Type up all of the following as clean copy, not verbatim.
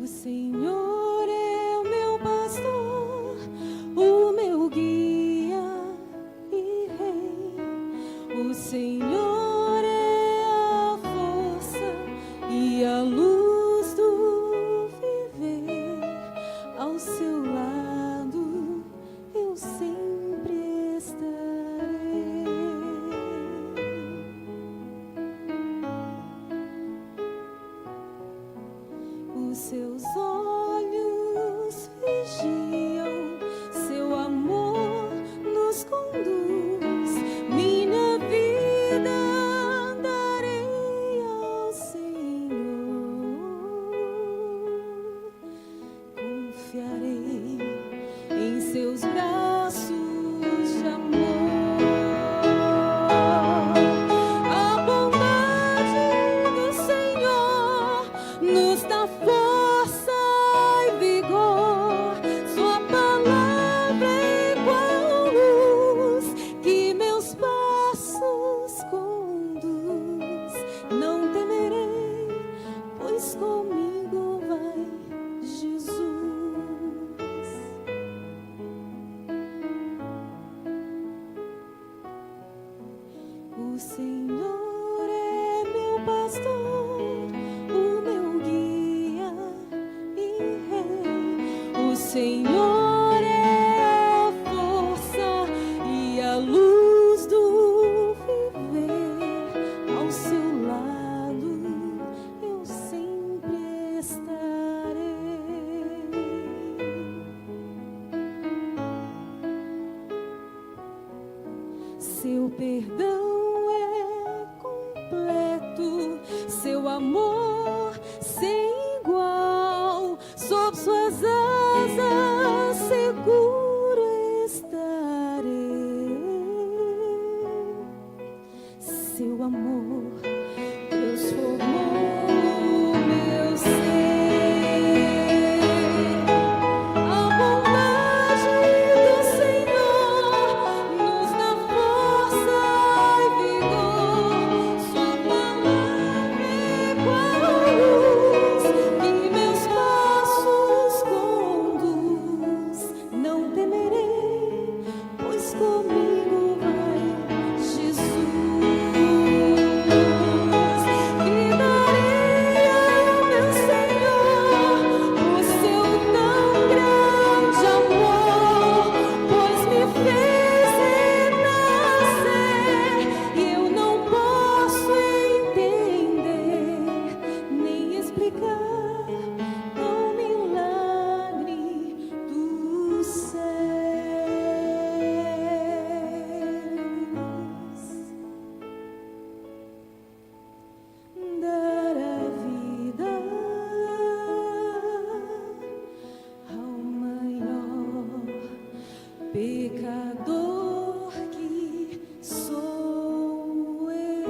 O Senhor é o meu pastor, o meu guia e rei. O Senhor é a força e a luz do viver. Ao seu lado eu sempre estarei. Os seus olhos vigiam, seu amor nos conduz. Minha vida darei ao Senhor, confiarei em seus braços de amor. A bondade do Senhor nos dá força e vigor. Sua palavra é igual luz que meus passos conduz. Não temerei, pois comigo vai Jesus. O Senhor é meu pastor, o meu guia e rei. O Senhor é a força e a luz do viver. Ao seu lado eu sempre estarei. Seu perdão é completo, seu amor sem igual. Sob suas asas seguro estarei. Seu amor transformou o meu ser. A bondade do Senhor nos dá força e vigor. Sua palavra é igual luz que meus passos conduz. Não temerei, pois comigo vai Jesus. Gritarei ao meu Senhor o seu tão grande amor, pois me fez renascer e eu não posso entender nem explicar o milagre dos céus. Dar a vida ao maior pecador que sou eu.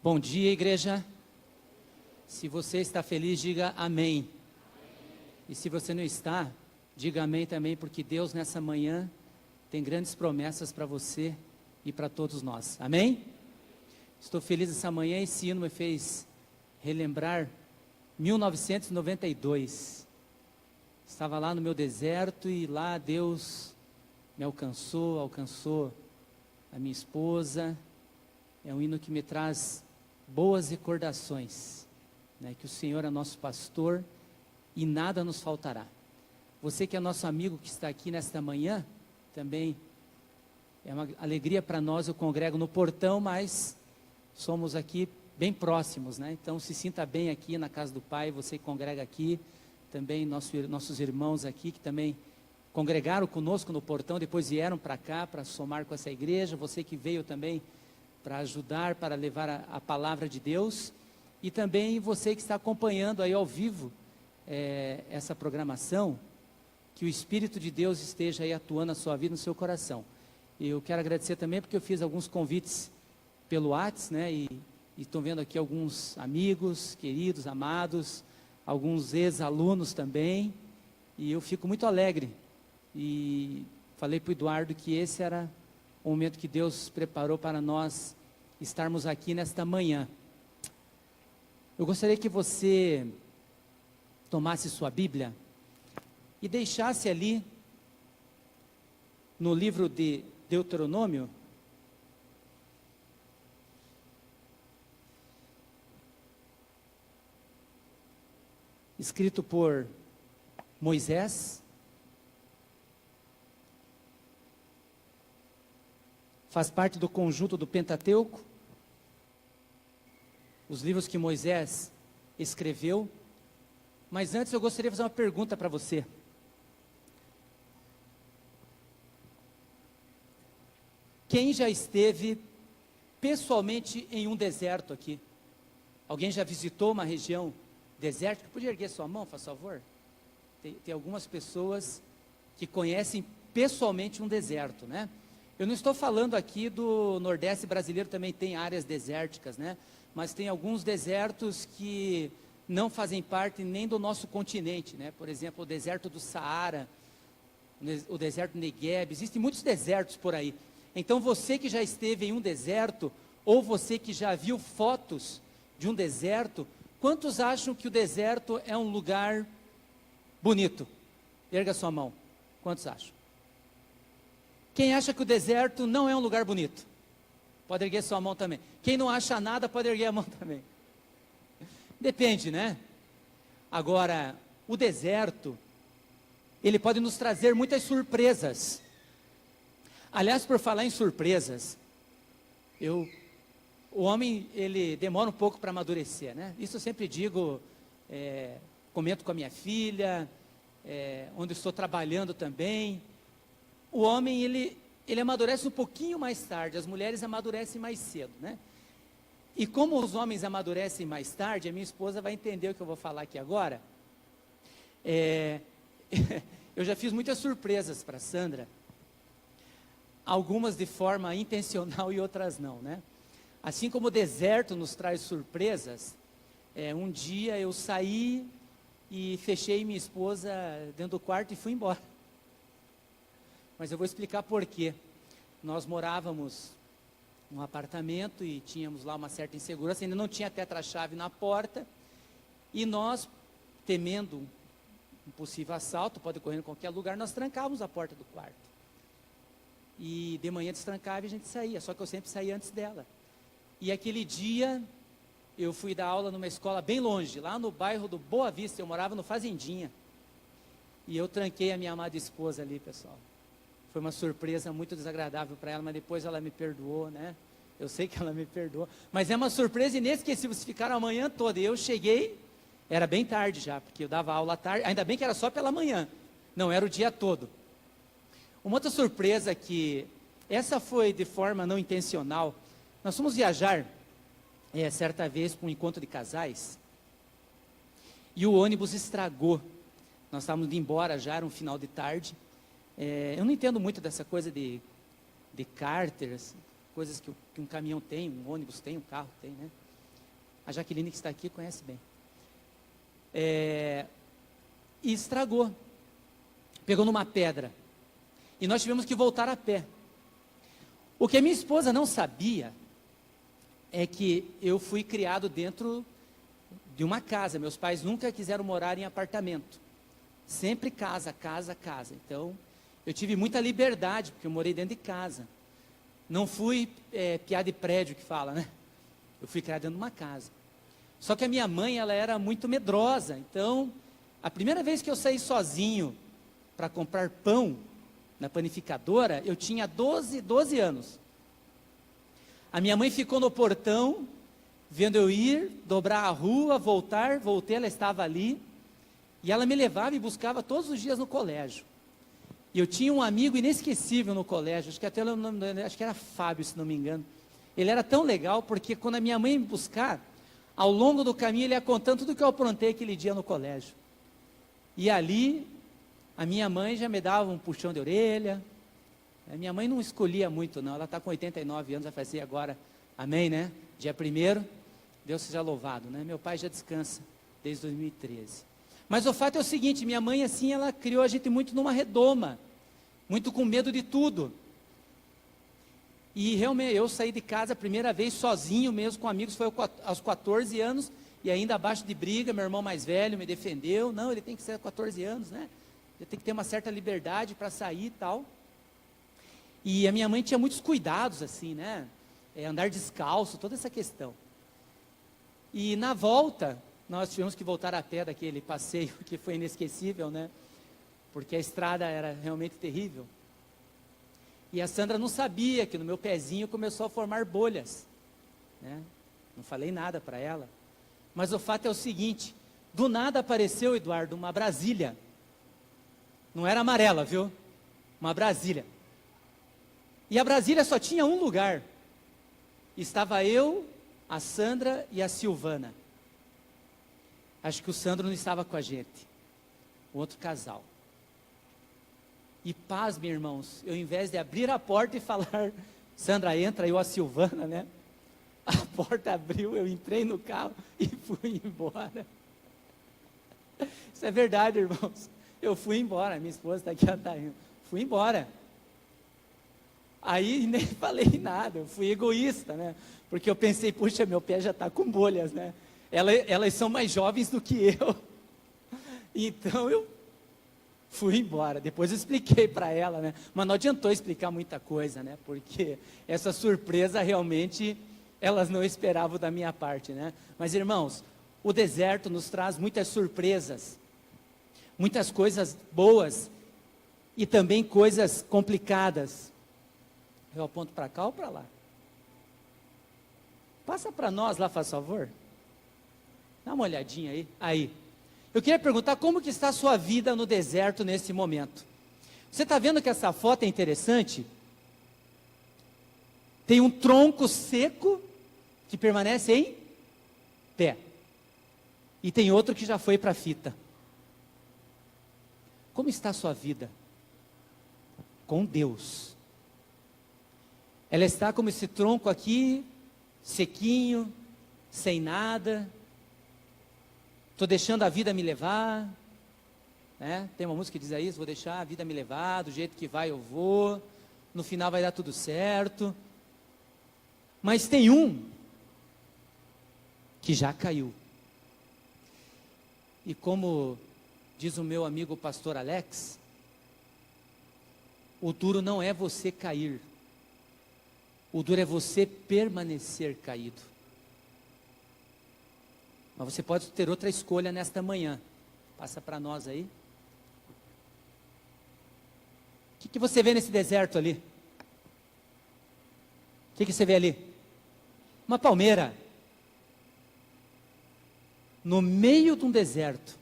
Bom dia, igreja. Se você está feliz, diga amém. E se você não está, diga amém também, porque Deus nessa manhã tem grandes promessas para você e para todos nós. Amém? Estou feliz essa manhã. Esse hino me fez relembrar 1992. Estava lá no meu deserto e lá Deus me alcançou a minha esposa. É um hino que me traz boas recordações, né? Que o Senhor é nosso pastor e nada nos faltará. Você que é nosso amigo que está aqui nesta manhã, também é uma alegria para nós. Eu congrego no portão, mas somos aqui bem próximos, né? Então se sinta bem aqui na casa do Pai, você que congrega aqui, também nossos irmãos aqui que também congregaram conosco no portão, depois vieram para cá para somar com essa igreja, você que veio também para ajudar, para levar a palavra de Deus. e também você que está acompanhando aí ao vivo essa programação, que o Espírito de Deus esteja aí atuando na sua vida, no seu coração. Eu quero agradecer também porque eu fiz alguns convites pelo WhatsApp, né, e estou vendo aqui alguns amigos, queridos, amados, alguns ex-alunos também, e eu fico muito alegre. E falei para o Eduardo que esse era o momento que Deus preparou para nós estarmos aqui nesta manhã. Eu gostaria que você tomasse sua Bíblia e deixasse ali, no livro de Deuteronômio, escrito por Moisés, faz parte do conjunto do Pentateuco, os livros que Moisés escreveu. Mas antes eu gostaria de fazer uma pergunta para você. Quem já esteve pessoalmente em um deserto aqui? Alguém já visitou uma região desértica? Podia erguer sua mão, por favor? Tem algumas pessoas que conhecem pessoalmente um deserto, né? Eu não estou falando aqui do Nordeste brasileiro, também tem áreas desérticas, né? Mas tem alguns desertos que não fazem parte nem do nosso continente, né? Por exemplo, o deserto do Saara, o deserto Negueb, existem muitos desertos por aí. Então você que já esteve em um deserto, ou você que já viu fotos de um deserto, quantos acham que o deserto é um lugar bonito? Erga sua mão. Quantos acham? Quem acha que o deserto não é um lugar bonito? Pode erguer sua mão também. Quem não acha nada, pode erguer a mão também. Depende, né? Agora, o deserto, ele pode nos trazer muitas surpresas. Aliás, por falar em surpresas, o homem, ele demora um pouco para amadurecer, né? Isso eu sempre digo, comento com a minha filha, onde estou trabalhando também. O homem, ele amadurece um pouquinho mais tarde, as mulheres amadurecem mais cedo, né? E como os homens amadurecem mais tarde, a minha esposa vai entender o que eu vou falar aqui agora. Eu já fiz muitas surpresas para Sandra, algumas de forma intencional e outras não, né? Assim como o deserto nos traz surpresas, um dia eu saí e fechei minha esposa dentro do quarto e fui embora. Mas eu vou explicar por quê. Nós morávamos num apartamento e tínhamos lá uma certa insegurança, ainda não tinha tetra-chave na porta, e nós, temendo um possível assalto, pode ocorrer em qualquer lugar, nós trancávamos a porta do quarto. E de manhã destrancava e a gente saía, só que eu sempre saía antes dela. E aquele dia, eu fui dar aula numa escola bem longe, lá no bairro do Boa Vista, eu morava no Fazendinha. E eu tranquei a minha amada esposa ali, pessoal. Foi uma surpresa muito desagradável para ela, mas depois ela me perdoou, né? Eu sei que ela me perdoou. Mas é uma surpresa inesquecível, vocês ficaram a manhã toda. E eu cheguei, era bem tarde já, porque eu dava aula à tarde, ainda bem que era só pela manhã. Não, era o dia todo. Uma outra surpresa que, essa foi de forma não intencional. Nós fomos viajar, certa vez, para um encontro de casais. E o ônibus estragou. Nós estávamos indo embora já, era um final de tarde. Eu não entendo muito dessa coisa de cárteres, coisas que um caminhão tem, um ônibus tem, um carro tem, né? A Jaqueline que está aqui conhece bem. E estragou. Pegou numa pedra. E nós tivemos que voltar a pé. O que a minha esposa não sabia é que eu fui criado dentro de uma casa. Meus pais nunca quiseram morar em apartamento. Sempre casa, casa, casa. Então, eu tive muita liberdade, porque eu morei dentro de casa. Não fui piá de prédio que fala, né? Eu fui criado dentro de uma casa. Só que a minha mãe, ela era muito medrosa. Então, a primeira vez que eu saí sozinho para comprar pão na panificadora, eu tinha 12 anos. A minha mãe ficou no portão, vendo eu ir, dobrar a rua, voltei, ela estava ali. E ela me levava e buscava todos os dias no colégio. E eu tinha um amigo inesquecível no colégio, acho que até o nome dele, acho que era Fábio, se não me engano. Ele era tão legal, porque quando a minha mãe ia me buscar, Ao longo do caminho, ele ia contando tudo que eu aprontei aquele dia no colégio. E ali, a minha mãe já me dava um puxão de orelha. A minha mãe não escolhia muito, não. Ela está com 89 anos, vai fazer agora, amém, né? Dia 1º, Deus seja louvado, né? Meu pai já descansa desde 2013. Mas o fato é o seguinte, minha mãe, assim, ela criou a gente muito numa redoma, muito com medo de tudo. E realmente, eu saí de casa a primeira vez sozinho mesmo, com amigos, foi aos 14 anos, e ainda abaixo de briga, meu irmão mais velho me defendeu. Não, ele tem que ser 14 anos, né? Ele tem que ter uma certa liberdade para sair e tal. E a minha mãe tinha muitos cuidados, assim, né? Andar descalço, toda essa questão. E na volta, nós tivemos que voltar a pé daquele passeio que foi inesquecível, né? Porque a estrada era realmente terrível. E a Sandra não sabia que no meu pezinho começou a formar bolhas, né? Não falei nada para ela. Mas o fato é o seguinte, do nada apareceu, Eduardo, uma Brasília. Não era amarela, viu? Uma Brasília. E a Brasília só tinha um lugar. Estava eu, a Sandra e a Silvana. Acho que o Sandro não estava com a gente. O outro casal. E pasmem, irmãos, eu, ao invés de abrir a porta e falar, Sandra, entra, eu a Silvana, né? A porta abriu, eu entrei no carro e fui embora. Isso é verdade, irmãos. Eu fui embora, minha esposa está aqui, ela está indo. Fui embora. Aí nem falei nada, eu fui egoísta, né? Porque eu pensei, puxa, meu pé já está com bolhas, né? Elas são mais jovens do que eu. Então eu fui embora. Depois eu expliquei para ela, né? Mas não adiantou explicar muita coisa, né? Porque essa surpresa realmente elas não esperavam da minha parte, né? Mas irmãos, o deserto nos traz muitas surpresas, muitas coisas boas e também coisas complicadas. Eu aponto para cá ou para lá? Passa para nós lá, faz favor. Dá uma olhadinha aí. Aí. Eu queria perguntar como que está a sua vida no deserto nesse momento. Você está vendo que essa foto é interessante? Tem um tronco seco que permanece em pé. E tem outro que já foi para a fita. Como está a sua vida? Com Deus. Ela está como esse tronco aqui, sequinho, sem nada. Estou deixando a vida me levar, né? Tem uma música que diz isso, vou deixar a vida me levar, do jeito que vai eu vou, no final vai dar tudo certo. Mas tem um que já caiu. E como diz o meu amigo pastor Alex, o duro não é você cair, o duro é você permanecer caído. Mas você pode ter outra escolha nesta manhã. Passa para nós aí. O que você vê nesse deserto ali? O que você vê ali? Uma palmeira. No meio de um deserto.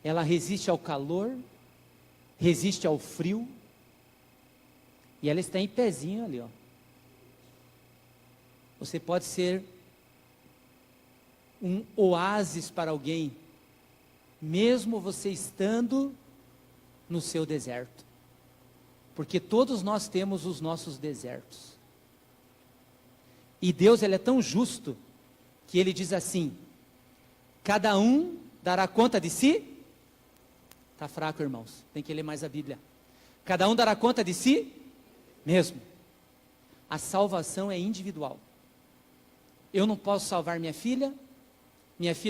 Ela resiste ao calor, resiste ao frio. E ela está em pezinho ali, ó. Você pode ser um oásis para alguém, mesmo você estando no seu deserto. Porque todos nós temos os nossos desertos. E Deus, ele é tão justo, que ele diz assim, cada um dará conta de si. Está fraco, irmãos, tem que ler mais a Bíblia. Cada um dará conta de si mesmo. A salvação é individual. Eu não posso salvar minha filha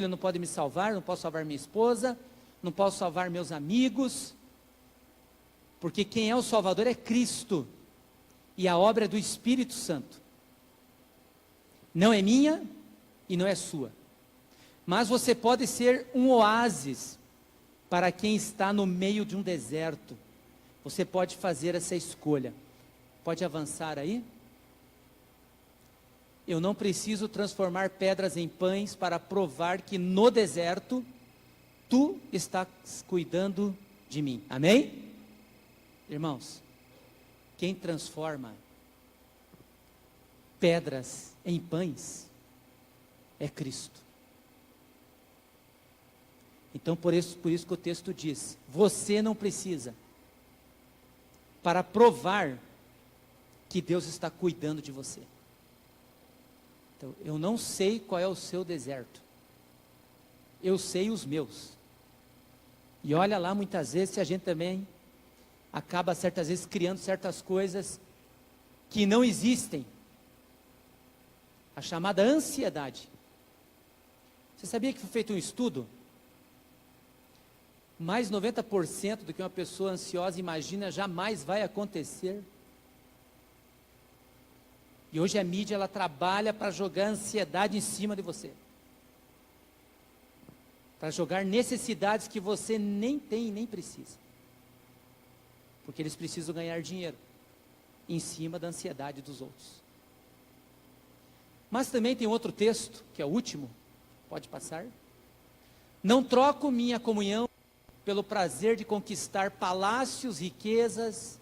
não pode me salvar, não posso salvar minha esposa, não posso salvar meus amigos, porque quem é o Salvador é Cristo, e a obra é do Espírito Santo. Não é minha e não é sua. Mas você pode ser um oásis para quem está no meio de um deserto. Você pode fazer essa escolha. Pode avançar aí? Eu não preciso transformar pedras em pães para provar que no deserto tu estás cuidando de mim. Amém? Irmãos, quem transforma pedras em pães é Cristo. Então, por isso que o texto diz: você não precisa, para provar que Deus está cuidando de você. Então, eu não sei qual é o seu deserto, eu sei os meus. E olha lá, muitas vezes, se a gente também acaba, certas vezes, criando certas coisas que não existem. A chamada ansiedade. Você sabia que foi feito um estudo? Mais 90% do que uma pessoa ansiosa imagina jamais vai acontecer. E hoje a mídia, ela trabalha para jogar ansiedade em cima de você. Para jogar necessidades que você nem tem e nem precisa. Porque eles precisam ganhar dinheiro em cima da ansiedade dos outros. Mas também tem outro texto, que é o último, pode passar. Não troco minha comunhão pelo prazer de conquistar palácios, riquezas.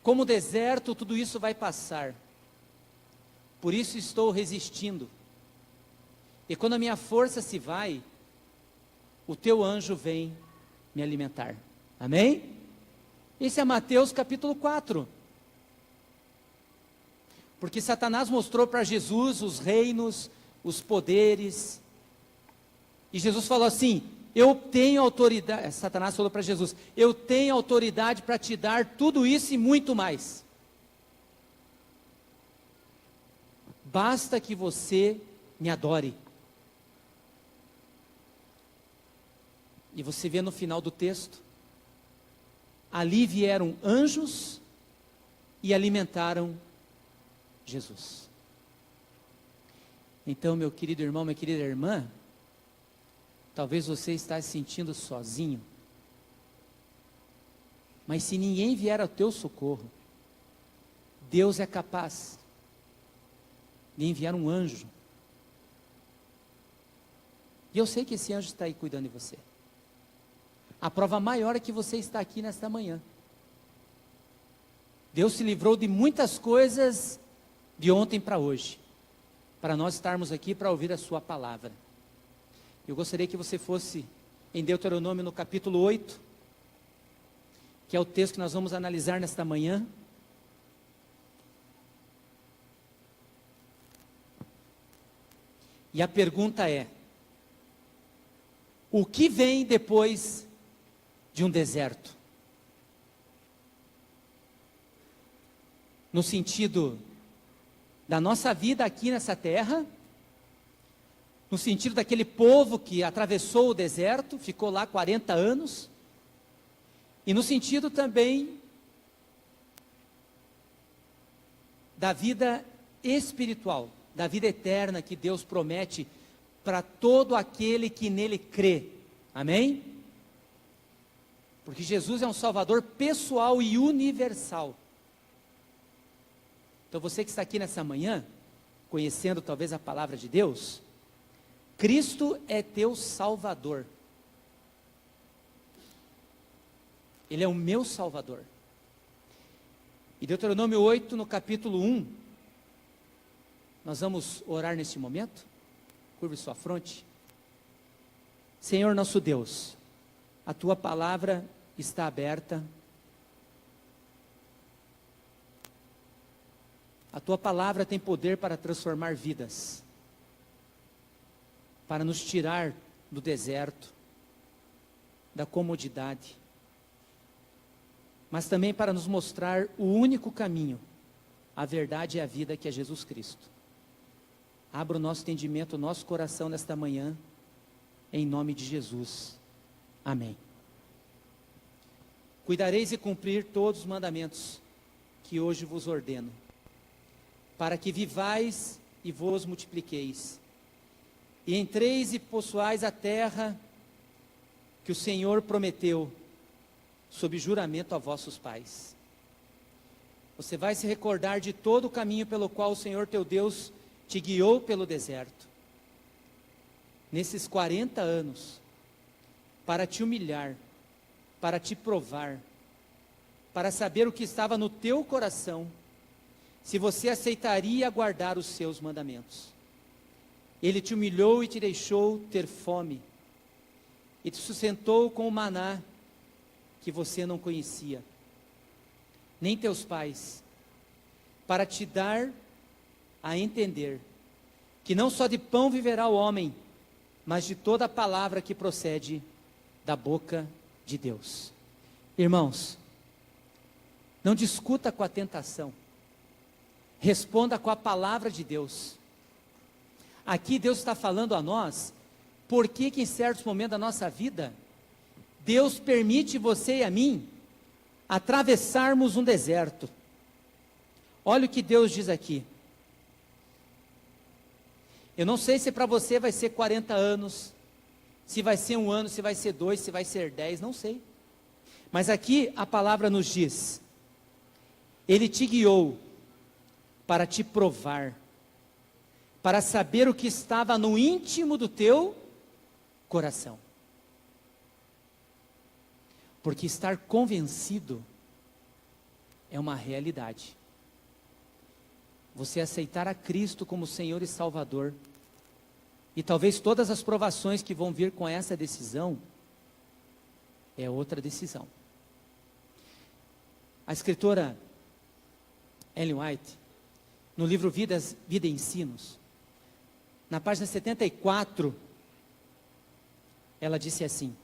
Como deserto, tudo isso vai passar. Por isso estou resistindo. E quando a minha força se vai, o teu anjo vem me alimentar. Amém? Esse é Mateus capítulo 4. Porque Satanás mostrou para Jesus os reinos, os poderes. E Jesus falou assim: eu tenho autoridade. Satanás falou para Jesus: eu tenho autoridade para te dar tudo isso e muito mais. Basta que você me adore. E você vê no final do texto: ali vieram anjos e alimentaram Jesus. Então, meu querido irmão, minha querida irmã, talvez você está se sentindo sozinho, mas se ninguém vier ao teu socorro, Deus é capaz de enviar um anjo. E eu sei que esse anjo está aí cuidando de você. A prova maior é que você está aqui nesta manhã. Deus se livrou de muitas coisas de ontem para hoje, para nós estarmos aqui para ouvir a sua palavra. Eu gostaria que você fosse em Deuteronômio no capítulo 8, que é o texto que nós vamos analisar nesta manhã. E a pergunta é: o que vem depois de um deserto? No sentido da nossa vida aqui nessa terra, no sentido daquele povo que atravessou o deserto, ficou lá 40 anos, e no sentido também da vida espiritual, da vida eterna que Deus promete para todo aquele que nele crê. Amém? Porque Jesus é um Salvador pessoal e universal. Então você que está aqui nessa manhã, conhecendo talvez a palavra de Deus, Cristo é teu Salvador. Ele é o meu Salvador. E Deuteronômio 8, no capítulo 1, nós vamos orar neste momento. Curve sua fronte. Senhor nosso Deus, a tua palavra está aberta. A tua palavra tem poder para transformar vidas, para nos tirar do deserto, da comodidade, mas também para nos mostrar o único caminho, a verdade e a vida, que é Jesus Cristo. Abra o nosso entendimento, o nosso coração nesta manhã, em nome de Jesus. Amém. Cuidareis de cumprir todos os mandamentos que hoje vos ordeno, para que vivais e vos multipliqueis, e entreis e possuais a terra que o Senhor prometeu, sob juramento a vossos pais. Você vai se recordar de todo o caminho pelo qual o Senhor teu Deus te guiou pelo deserto, nesses 40 anos, para te humilhar, para te provar, para saber o que estava no teu coração, se você aceitaria guardar os seus mandamentos. Ele te humilhou e te deixou ter fome, e te sustentou com o maná que você não conhecia, nem teus pais, para te dar a entender que não só de pão viverá o homem, mas de toda a palavra que procede da boca de Deus. Irmãos, não discuta com a tentação, responda com a palavra de Deus. Aqui Deus está falando a nós, por que em certos momentos da nossa vida, Deus permite você e a mim atravessarmos um deserto. Olha o que Deus diz aqui. Eu não sei se para você vai ser 40 anos, se vai ser 1 ano, se vai ser 2, se vai ser 10, não sei. Mas aqui a palavra nos diz, Ele te guiou para te provar, para saber o que estava no íntimo do teu coração. Porque estar convencido é uma realidade. Você aceitar a Cristo como Senhor e Salvador, e talvez todas as provações que vão vir com essa decisão, é outra decisão. A escritora Ellen White, no livro Vida e Ensinos, na página 74, ela disse assim: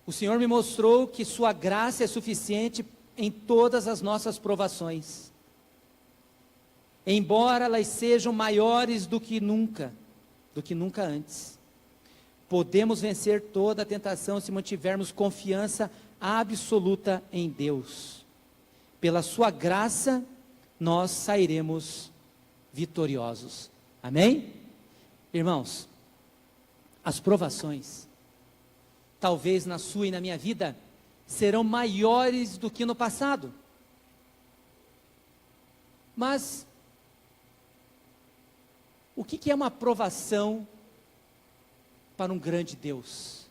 o Senhor me mostrou que sua graça é suficiente em todas as nossas provações, embora elas sejam maiores do que nunca antes. Podemos vencer toda a tentação se mantivermos confiança absoluta em Deus. Pela sua graça, nós sairemos vitoriosos. Amém? Irmãos, as provações, talvez na sua e na minha vida, serão maiores do que no passado. Mas, o que é uma provação para um grande Deus?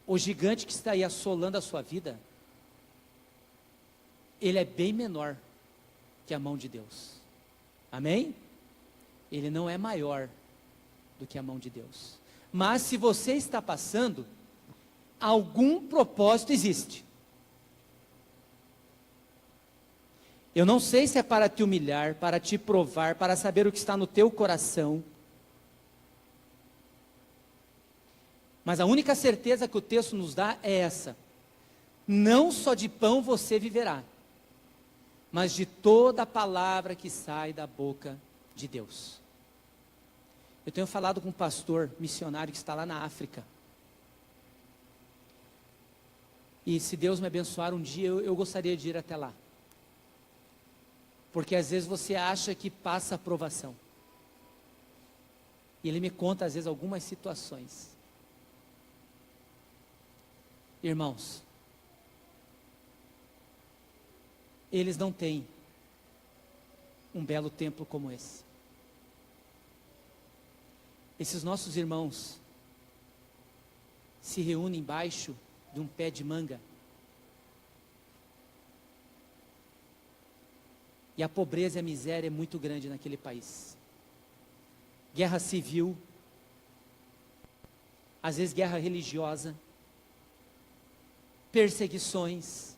O gigante que está aí assolando a sua vida, ele é bem menor que a mão de Deus. Amém? Ele não é maior do que a mão de Deus. Mas se você está passando, algum propósito existe. Eu não sei se é para te humilhar, para te provar, para saber o que está no teu coração. Mas a única certeza que o texto nos dá é essa: não só de pão você viverá, mas de toda a palavra que sai da boca de Deus. Eu tenho falado com um pastor missionário que está lá na África. E se Deus me abençoar um dia, eu gostaria de ir até lá. Porque às vezes você acha que passa a provação. E ele me conta às vezes algumas situações. Irmãos, eles não têm um belo templo como esse. Esses nossos irmãos se reúnem embaixo de um pé de manga. E a pobreza e a miséria é muito grande naquele país. Guerra civil, às vezes guerra religiosa, perseguições.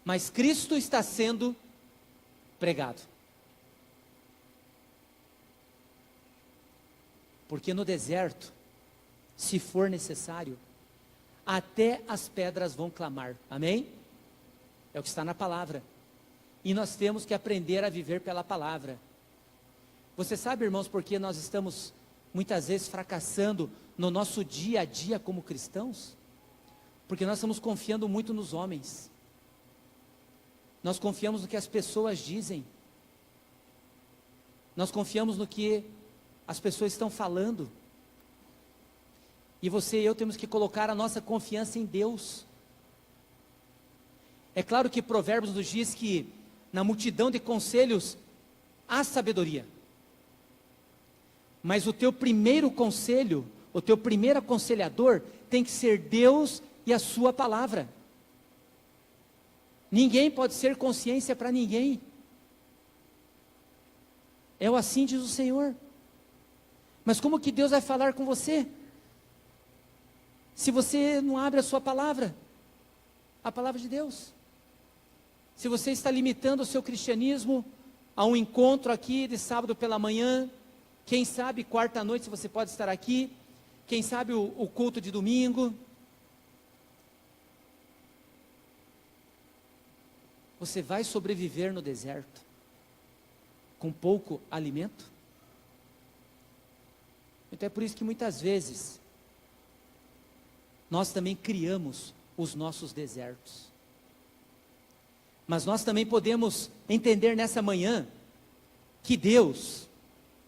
Mas Cristo está sendo pregado. Porque no deserto, se for necessário, até as pedras vão clamar. Amém? É o que está na palavra. E nós temos que aprender a viver pela palavra. Você sabe, irmãos, por que nós estamos muitas vezes fracassando no nosso dia a dia como cristãos? Porque nós estamos confiando muito nos homens. Nós confiamos no que as pessoas dizem. Nós confiamos no que as pessoas estão falando. E você e eu temos que colocar a nossa confiança em Deus. É claro que Provérbios nos diz que na multidão de conselhos há sabedoria. Mas o teu primeiro conselho, o teu primeiro aconselhador tem que ser Deus e a sua palavra. Ninguém pode ser consciência para ninguém. É o assim diz o Senhor. Mas como que Deus vai falar com você? Se você não abre a sua palavra, a palavra de Deus. Se você está limitando o seu cristianismo a um encontro aqui de sábado pela manhã, quem sabe quarta noite você pode estar aqui, quem sabe o culto de domingo. Você vai sobreviver no deserto com pouco alimento? Então é por isso que muitas vezes nós também criamos os nossos desertos. Mas nós também podemos entender nessa manhã que Deus,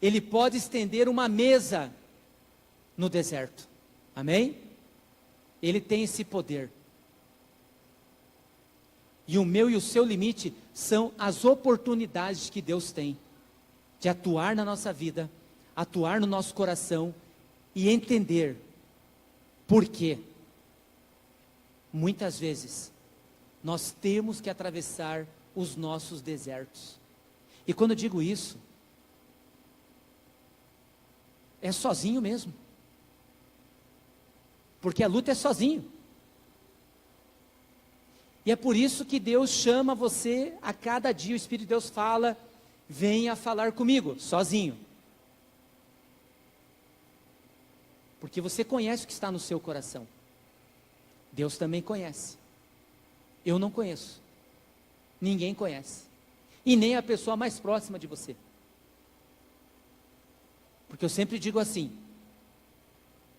Ele pode estender uma mesa no deserto. Amém? Ele tem esse poder. E o meu e o seu limite são as oportunidades que Deus tem de atuar na nossa vida, atuar no nosso coração e entender por quê. Muitas vezes nós temos que atravessar os nossos desertos. E quando eu digo isso, é sozinho mesmo. Porque a luta é sozinho. E é por isso que Deus chama você a cada dia, o Espírito de Deus fala, venha falar comigo, sozinho. Porque você conhece o que está no seu coração. Deus também conhece. Eu não conheço. Ninguém conhece. E nem a pessoa mais próxima de você. Porque eu sempre digo assim,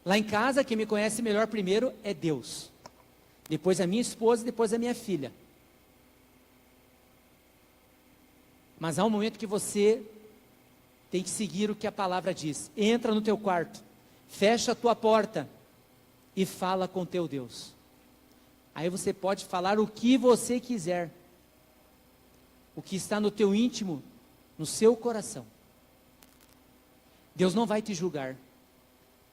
lá em casa quem me conhece melhor primeiro é Deus. Depois a minha esposa e depois a minha filha. Mas há um momento que você tem que seguir o que a palavra diz. Entra no teu quarto, fecha a tua porta e fala com teu Deus. Aí você pode falar o que você quiser. O que está no teu íntimo, no seu coração. Deus não vai te julgar.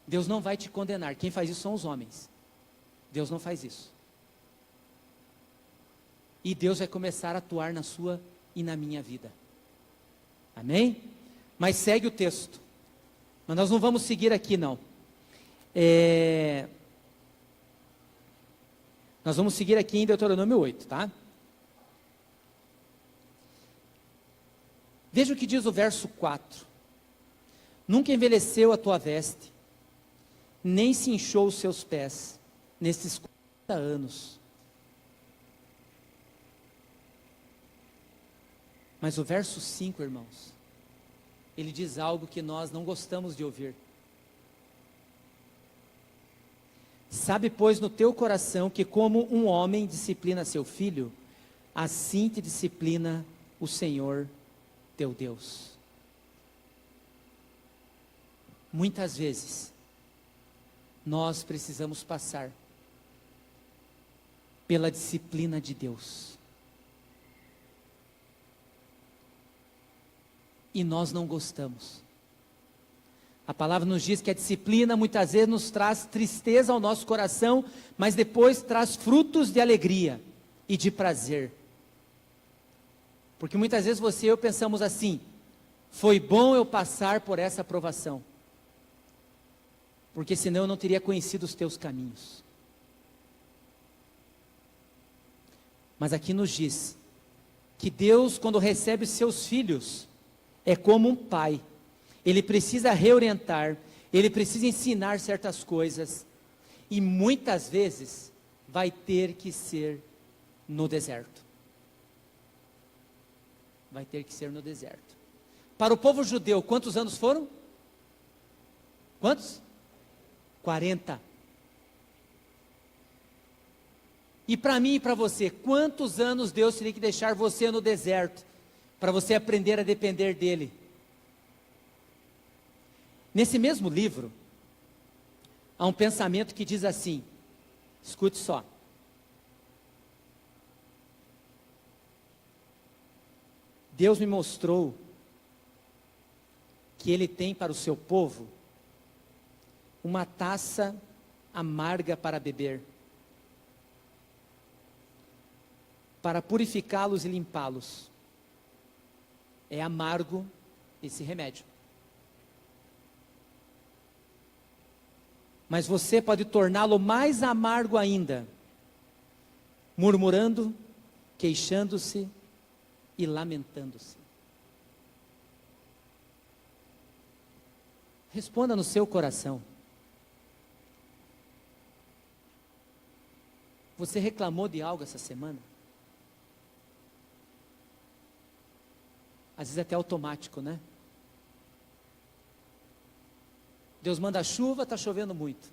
Deus não vai te condenar. Quem faz isso são os homens. Deus não faz isso. E Deus vai começar a atuar na sua e na minha vida. Amém? Mas segue o texto. Mas nós não vamos seguir aqui não. Nós vamos seguir aqui em Deuteronômio 8, tá? Veja o que diz o verso 4. Nunca envelheceu a tua veste, nem se inchou os seus pés, nesses 40 anos. Mas o verso 5, irmãos, ele diz algo que nós não gostamos de ouvir. Sabe, pois, no teu coração que como um homem disciplina seu filho, assim te disciplina o Senhor teu Deus. Muitas vezes, nós precisamos passar pela disciplina de Deus. E nós não gostamos. A palavra nos diz que a disciplina muitas vezes nos traz tristeza ao nosso coração, mas depois traz frutos de alegria e de prazer. Porque muitas vezes você e eu pensamos assim, foi bom eu passar por essa provação, porque senão eu não teria conhecido os teus caminhos. Mas aqui nos diz que Deus, quando recebe seus filhos, é como um pai. Ele precisa reorientar, ele precisa ensinar certas coisas, e muitas vezes vai ter que ser no deserto. Vai ter que ser no deserto. Para o povo judeu, quantos anos foram? Quantos? 40. E para mim e para você, quantos anos Deus teria que deixar você no deserto, para você aprender a depender dEle? Nesse mesmo livro, há um pensamento que diz assim, escute só. Deus me mostrou que Ele tem para o seu povo uma taça amarga para beber, para purificá-los e limpá-los. É amargo, esse remédio. Mas você pode torná-lo mais amargo ainda, murmurando, queixando-se e lamentando-se. Responda no seu coração. Você reclamou de algo essa semana? Às vezes até automático, né? Deus manda chuva, está chovendo muito.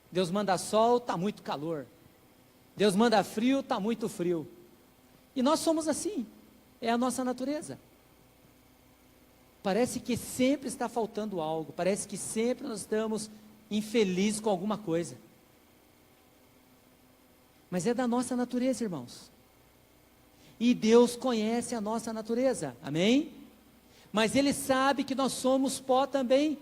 Deus manda sol, está muito calor. Deus manda frio, está muito frio. E nós somos assim, é a nossa natureza. Parece que sempre está faltando algo, parece que sempre nós estamos infelizes com alguma coisa. Mas é da nossa natureza, irmãos. E Deus conhece a nossa natureza, amém? Mas Ele sabe que nós somos pó também.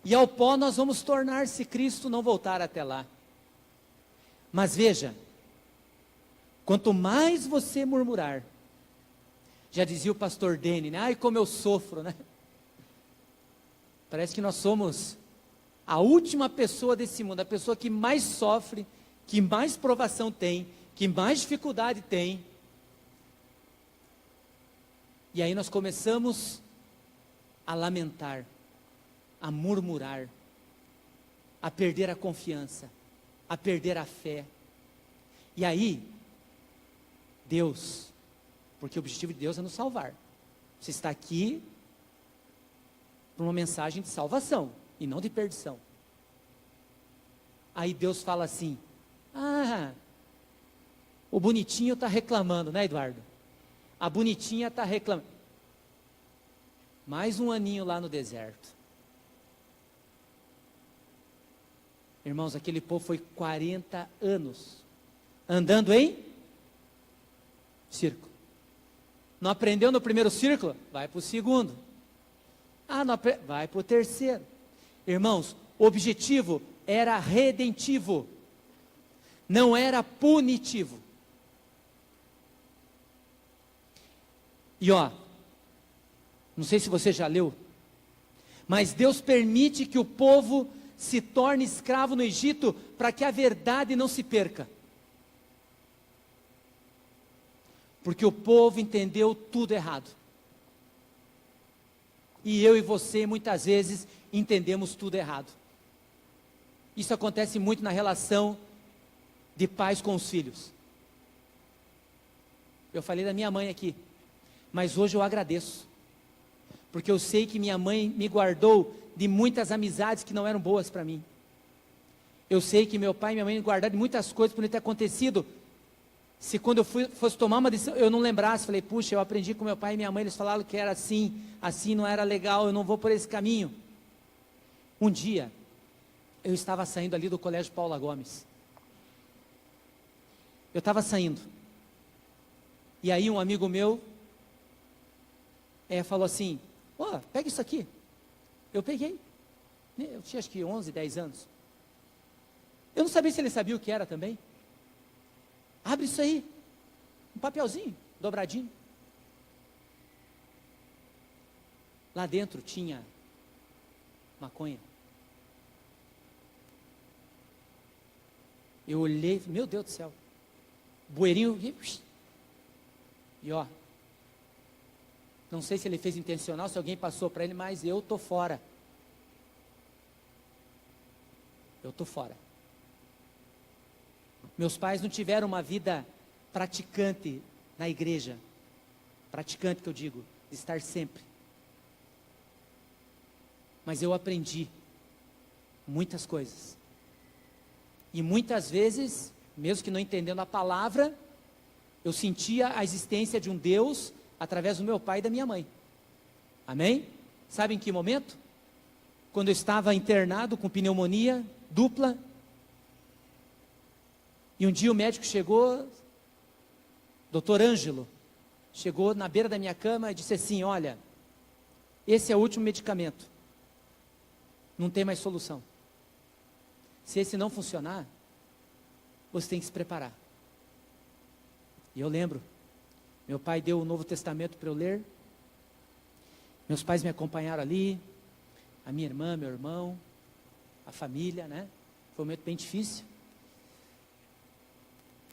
E ao pó nós vamos tornar se Cristo não voltar até lá. Mas veja, quanto mais você murmurar, já dizia o pastor Dene, né? Ai, como eu sofro, né? Parece que nós somos a última pessoa desse mundo, a pessoa que mais sofre, que mais provação tem, que mais dificuldade tem. E aí nós começamos a lamentar, a murmurar, a perder a confiança, a perder a fé. E aí, Deus, porque o objetivo de Deus é nos salvar. Você está aqui para uma mensagem de salvação e não de perdição. Aí Deus fala assim: ah, o bonitinho está reclamando, né, Eduardo? A bonitinha está reclamando. Mais um aninho lá no deserto. Irmãos, aquele povo foi 40 anos andando em círculo. Não aprendeu no primeiro círculo? Vai para o segundo. Vai para o terceiro. Irmãos, o objetivo era redentivo, não era punitivo. E ó, não sei se você já leu, mas Deus permite que o povo se torne escravo no Egito para que a verdade não se perca. Porque o povo entendeu tudo errado. E eu e você muitas vezes entendemos tudo errado. Isso acontece muito na relação de pais com os filhos. Eu falei da minha mãe aqui, mas hoje eu agradeço. Porque eu sei que minha mãe me guardou de muitas amizades que não eram boas para mim. Eu sei que meu pai e minha mãe me guardaram de muitas coisas por não ter acontecido. Se quando eu fosse tomar uma decisão, eu não lembrasse, falei, puxa, eu aprendi com meu pai e minha mãe, eles falaram que era assim, assim não era legal, eu não vou por esse caminho. Um dia, eu estava saindo ali do Colégio Paula Gomes. Eu estava saindo. E aí um amigo meu falou assim, pega isso aqui. Eu peguei. Eu tinha acho que 11, 10 anos. Eu não sabia se ele sabia o que era também. Abre isso aí. Um papelzinho, dobradinho. Lá dentro tinha maconha. Eu olhei, meu Deus do céu. Bueirinho. E ó. Não sei se ele fez intencional, se alguém passou para ele, mas eu tô fora. Eu tô fora. Meus pais não tiveram uma vida praticante na igreja. Praticante que eu digo, de estar sempre. Mas eu aprendi muitas coisas. E muitas vezes, mesmo que não entendendo a palavra, eu sentia a existência de um Deus através do meu pai e da minha mãe. Amém? Sabe em que momento? Quando eu estava internado com pneumonia dupla. E um dia o médico chegou, doutor Ângelo, chegou na beira da minha cama e disse assim, olha, esse é o último medicamento. Não tem mais solução. Se esse não funcionar, você tem que se preparar. E eu lembro, meu pai deu o Novo Testamento para eu ler, Meus pais me acompanharam ali, a minha irmã, meu irmão, a família, né? Foi um momento bem difícil.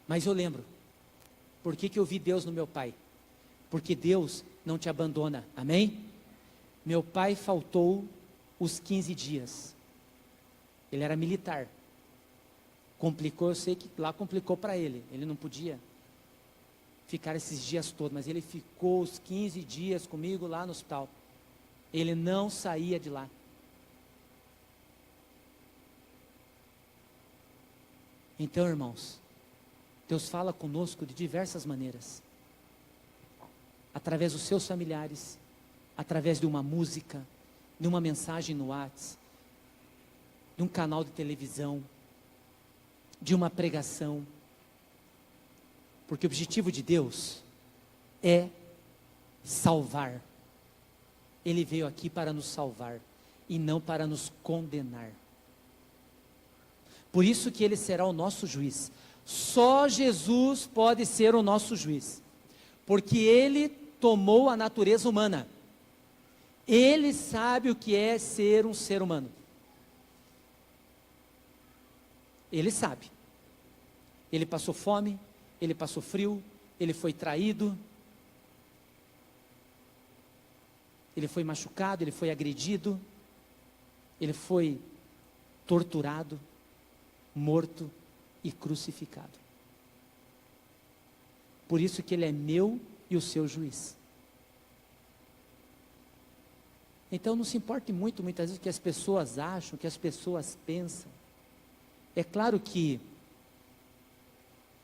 Mas eu lembro, por que eu vi Deus no meu pai? Porque Deus não te abandona, amém? Meu pai faltou os 15 dias. Ele era militar. Complicou, eu sei que lá complicou para ele. Ele não podia ficar esses dias todos, mas ele ficou os 15 dias comigo lá no hospital. Ele não saía de lá. Então, irmãos, Deus fala conosco de diversas maneiras. Através dos seus familiares, através de uma música, de uma mensagem no WhatsApp, de um canal de televisão, de uma pregação. Porque o objetivo de Deus é salvar. Ele veio aqui para nos salvar e não para nos condenar. Por isso que Ele será o nosso juiz. Só Jesus pode ser o nosso juiz, porque Ele tomou a natureza humana. Ele sabe o que é ser um ser humano. Ele sabe. Ele passou fome, ele passou frio, ele foi traído, ele foi machucado, ele foi agredido, ele foi torturado, morto e crucificado. Por isso que ele é meu e o seu juiz. Então não se importe muito, muitas vezes, o que as pessoas acham, o que as pessoas pensam. É claro que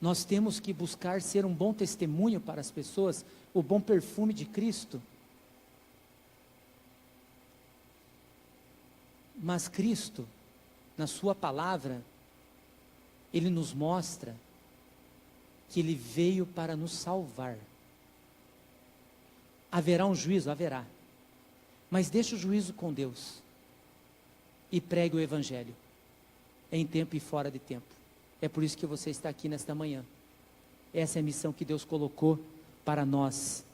nós temos que buscar ser um bom testemunho para as pessoas, o bom perfume de Cristo. Mas Cristo, na sua palavra, Ele nos mostra que Ele veio para nos salvar. Haverá um juízo? Haverá. Mas deixe o juízo com Deus e pregue o Evangelho, em tempo e fora de tempo. É por isso que você está aqui nesta manhã. Essa é a missão que Deus colocou para nós.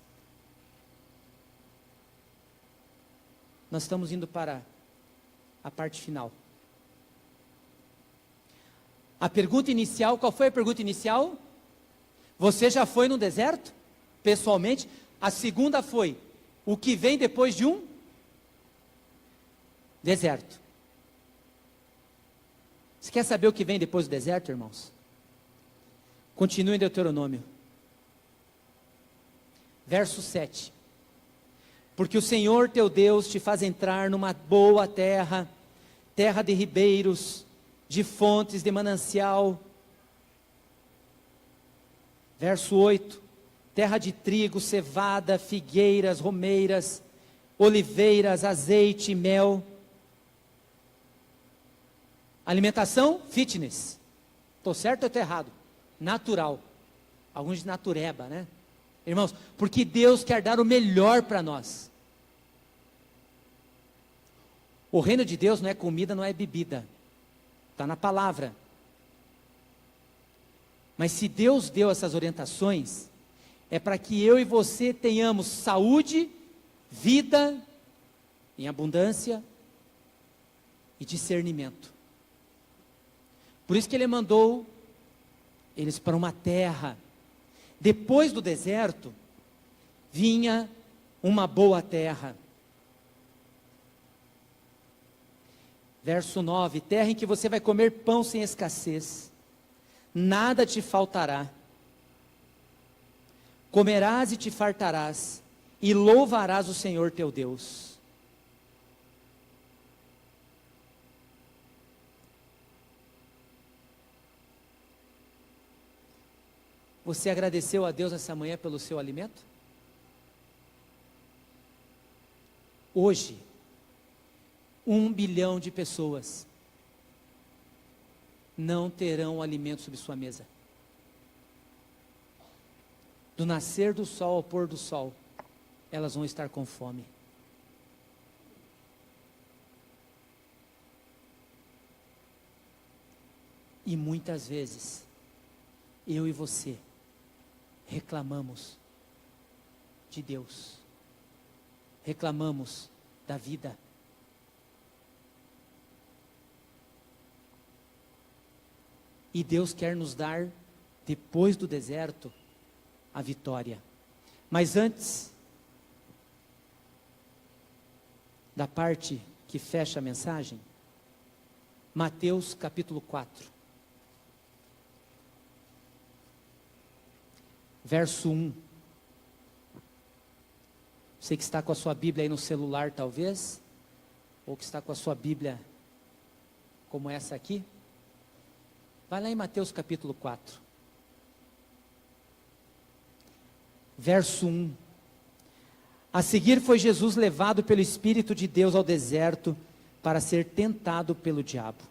Nós estamos indo para a parte final. A pergunta inicial, qual foi a pergunta inicial? Você já foi no deserto? Pessoalmente? A segunda foi, o que vem depois de um deserto? Você quer saber o que vem depois do deserto, irmãos? Continue em Deuteronômio. Verso 7. Porque o Senhor teu Deus te faz entrar numa boa terra, terra de ribeiros, de fontes de manancial. Verso 8. Terra de trigo, cevada, figueiras, romeiras, oliveiras, azeite e mel. Alimentação, fitness. Estou certo ou estou errado? Natural. Alguns de natureba, né? Irmãos, porque Deus quer dar o melhor para nós. O reino de Deus não é comida, não é bebida. Está na palavra. Mas se Deus deu essas orientações, é para que eu e você tenhamos saúde, vida em abundância e discernimento. Por isso que Ele mandou eles para uma terra. Depois do deserto, vinha uma boa terra. Verso 9, terra em que você vai comer pão sem escassez, nada te faltará. Comerás e te fartarás, e louvarás o Senhor teu Deus. Você agradeceu a Deus essa manhã pelo seu alimento? Hoje, 1 bilhão de pessoas não terão alimento sobre sua mesa. Do nascer do sol ao pôr do sol, elas vão estar com fome. E muitas vezes, eu e você, reclamamos de Deus. reclamamos da vida. E Deus quer nos dar, depois do deserto, a vitória. Mas antes da parte que fecha a mensagem, Mateus capítulo 4, verso 1. Você que está com a sua Bíblia aí no celular talvez, ou que está com a sua Bíblia como essa aqui, vai lá em Mateus capítulo 4, verso 1. A seguir foi Jesus levado pelo Espírito de Deus ao deserto para ser tentado pelo diabo.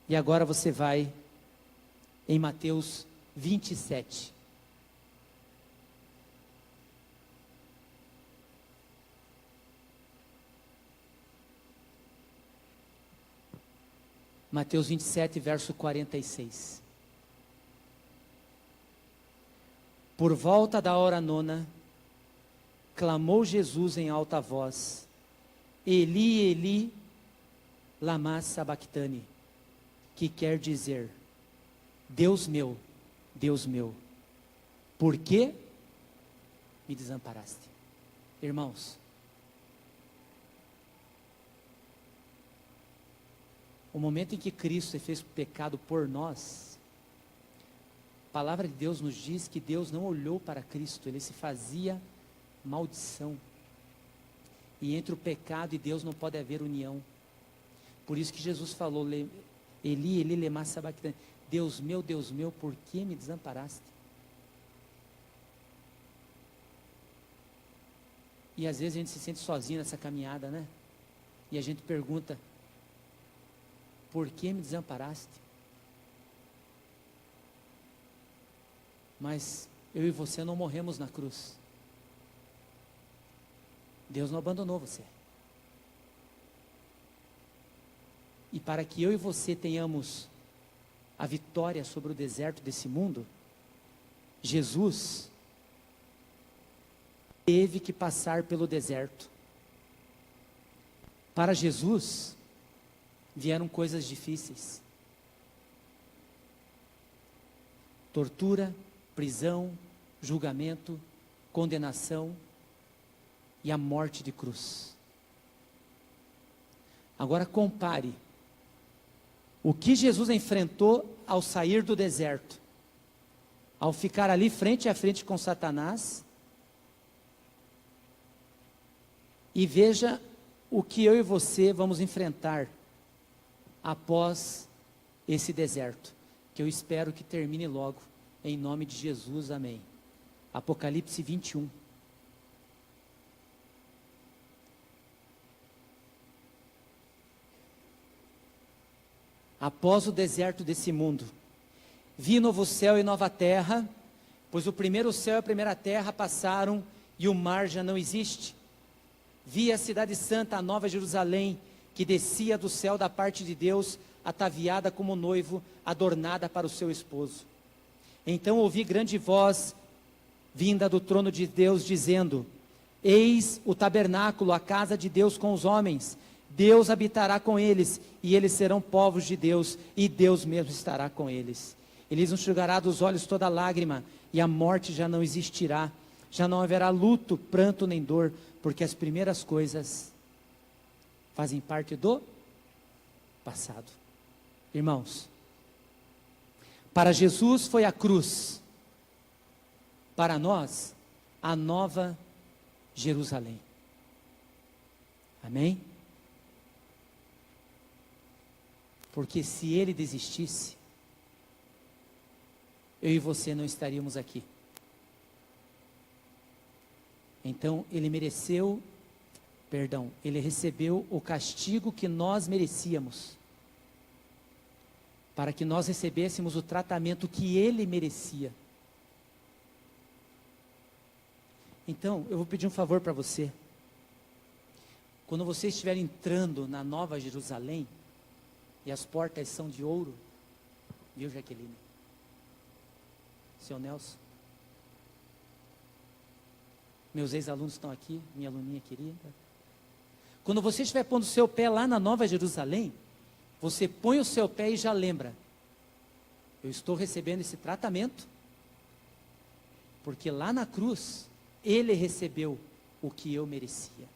E agora você vai em Mateus 27. Mateus 27, verso 46. Por volta da hora nona, clamou Jesus em alta voz: Eli, Eli, lama sabactani, que quer dizer: Deus meu, por que me desamparaste? Irmãos, o momento em que Cristo fez pecado por nós, a palavra de Deus nos diz que Deus não olhou para Cristo, ele se fazia maldição. E entre o pecado e Deus não pode haver união. Por isso que Jesus falou: Eli, Eli, lema sabactani, Deus meu, por que me desamparaste? E às vezes a gente se sente sozinho nessa caminhada, né? E a gente pergunta: por que me desamparaste? Mas eu e você não morremos na cruz. Deus não abandonou você. E para que eu e você tenhamos a vitória sobre o deserto desse mundo, Jesus teve que passar pelo deserto. Para Jesus vieram coisas difíceis: tortura, prisão, julgamento, condenação e a morte de cruz. Agora compare o que Jesus enfrentou ao sair do deserto, ao ficar ali frente a frente com Satanás, e veja o que eu e você vamos enfrentar após esse deserto, que eu espero que termine logo, em nome de Jesus, amém. Apocalipse 21. Após o deserto desse mundo, vi novo céu e nova terra, pois o primeiro céu e a primeira terra passaram e o mar já não existe. Vi a cidade santa, a nova Jerusalém, que descia do céu da parte de Deus, ataviada como noivo, adornada para o seu esposo. Então ouvi grande voz vinda do trono de Deus, dizendo: Eis o tabernáculo, a casa de Deus com os homens. Deus habitará com eles, e eles serão povos de Deus, e Deus mesmo estará com eles. Ele lhes enxugará dos olhos toda lágrima, e a morte já não existirá. Já não haverá luto, pranto nem dor, porque as primeiras coisas fazem parte do passado. Irmãos, para Jesus foi a cruz, para nós, a nova Jerusalém. Amém? Porque se ele desistisse, eu e você não estaríamos aqui. Então ele ele recebeu o castigo que nós merecíamos, para que nós recebêssemos o tratamento que ele merecia. Então, eu vou pedir um favor para você. Quando você estiver entrando na Nova Jerusalém, e as portas são de ouro, viu, Jaqueline? Seu Nelson, Meus ex-alunos estão aqui, minha aluninha querida. Quando você estiver pondo o seu pé lá na Nova Jerusalém, você põe o seu pé e já lembra: eu estou recebendo esse tratamento, porque lá na cruz, Ele recebeu o que eu merecia.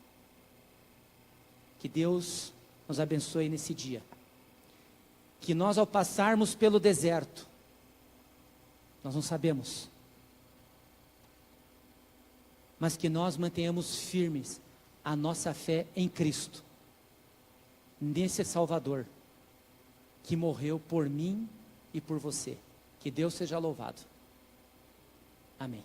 Que Deus nos abençoe nesse dia. Que nós, ao passarmos pelo deserto, nós não sabemos, mas que nós mantenhamos firmes a nossa fé em Cristo, nesse Salvador, que morreu por mim e por você. Que Deus seja louvado. Amém.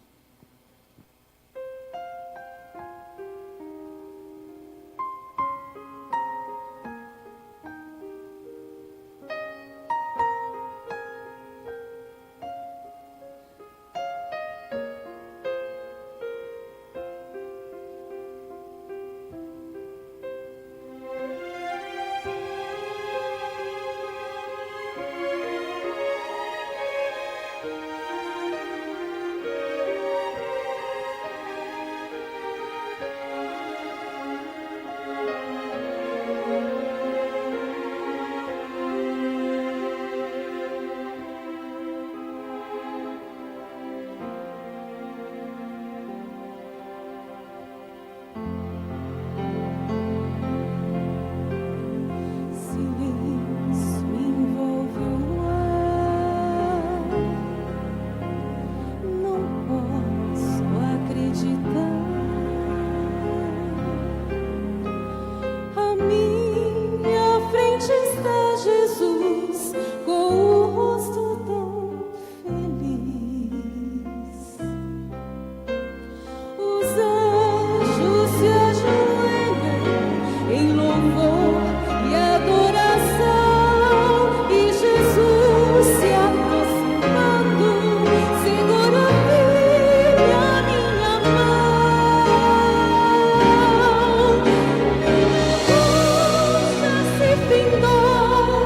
Silêncio envolve o ar. Não posso acreditar. À minha frente está Jesus, com o rosto tão feliz. Os anjos se ajoelham em louvor e adoração, e Jesus se aproximando, segura firme a minha mão. Já se findou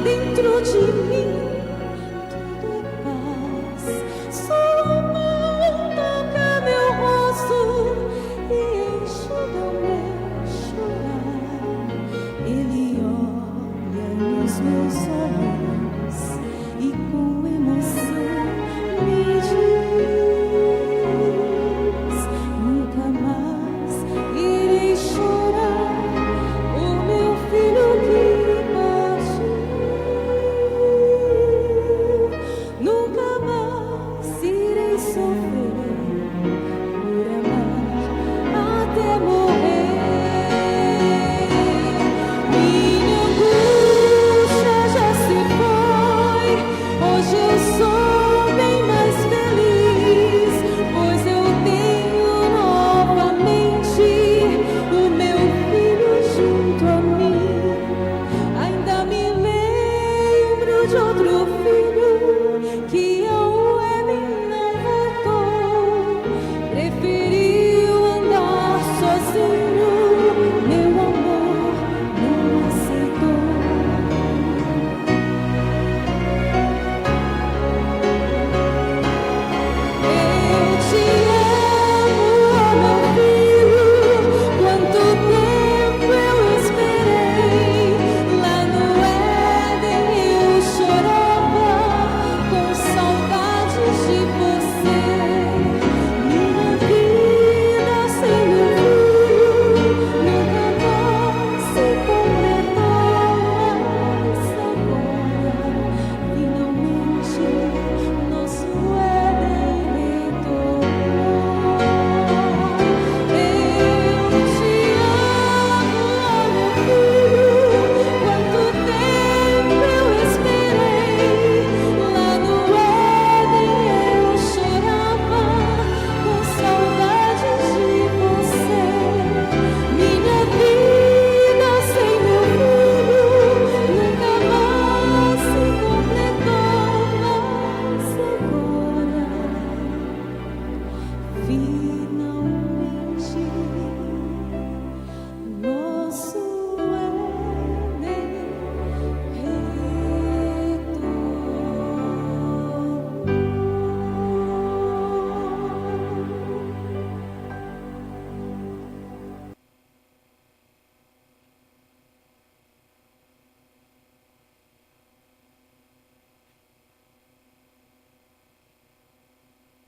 dentro de mim, tudo é paz. Sua mão toca meu rosto e enxuga o meu chorar. Ele olha nos meus olhos e com emoção me diz: nunca mais irei chorar o meu filho que partiu. Nunca mais irei sofrer por amar até morrer. Minha angústia já se foi, hoje eu sou bem mais feliz, pois eu tenho novamente o meu filho junto a mim. Ainda me lembro de outro